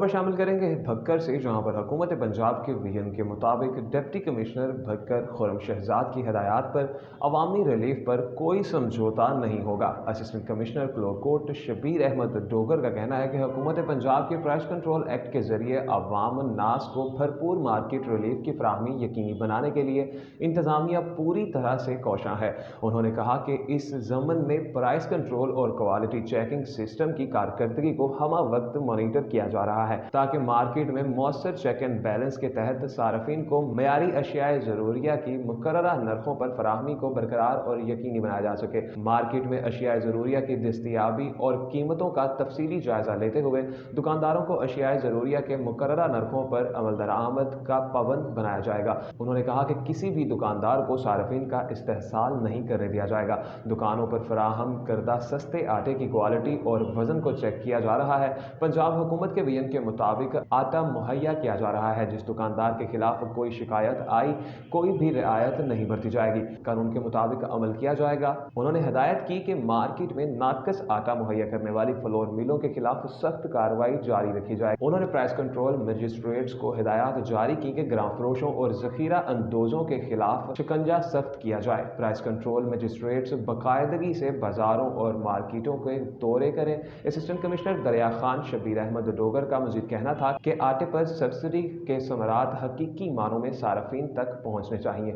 खबर शामिल करेंगे भक्कर से, जहां पर हुकूमत पंजाब के विजन के मुताबिक डिप्टी कमिश्नर भक्कर खुर्रम शहजाद की हिदायत पर अवामी रिलीफ पर कोई समझौता नहीं होगा। असिस्टेंट कमिश्नर क्लोकोट शबीर अहमद डोगर का कहना है कि हुकूमत पंजाब के प्राइस कंट्रोल एक्ट के जरिए अवाम नास को भरपूर मार्केट रिलीफ की फराहमी यकीनी बनाने के लिए इंतजामिया पूरी तरह से कोशां है। उन्होंने कहा कि इस ज़मन में प्राइस कंट्रोल और क्वालिटी चेकिंग सिस्टम की कारकर्दगी को हमा वक्त मॉनिटर किया जा रहा है ताकि मार्केट में मौसर चेक एंड बैलेंस के तहत सार्फिन को मयारी अशियाए ज़रूरिया की मुकर्ररा नरखों पर फराहमी को बरकरार और यकीनी बनाया जा सके। मार्केट में अशियाए ज़रूरिया की दस्तयाबी और कीमतों का तफसीली जायजा लेते हुए दुकानदारों को अशियाए ज़रूरिया के मुकर्ररा नरखों पर अमल दरामद का पाबंद बनाया जाएगा। उन्होंने कहा कि किसी भी दुकानदार को सार्फिन का इस्तेहसाल नहीं करने दिया जाएगा। दुकानों पर फराहम करदा सस्ते आटे की क्वालिटी और वजन को चेक किया जा रहा है। पंजाब हुकूमत के विजन के मुताबिक आटा मुहैया किया जा रहा है। जिस दुकानदार के खिलाफ कोई शिकायत आई, कोई भी रियायत नहीं बरती जाएगी, कानून के मुताबिक अमल किया जाएगा। उन्होंने हिदायत की कि मार्केट में नाकस आटा मुहैया करने वाली फ्लोर मिलों के खिलाफ सख्त कार्रवाई जारी रखी जाए। उन्होंने प्राइस कंट्रोल मजिस्ट्रेट्स को हिदायत जारी की कि ग्राम फरोशों और जखीरा अंदोजों के खिलाफ शिकंजा सख्त किया जाए। प्राइस कंट्रोल मजिस्ट्रेट्स बाकायदगी से बाजारों और मार्केटों के दौरे करें। असिस्टेंट कमिश्नर दरिया खान शबीर अहमद डोगर का मजीद कहना था कि आटे पर सब्सिडी के समरात हकीकी मानों में सार्फिन तक पहुंचने चाहिए।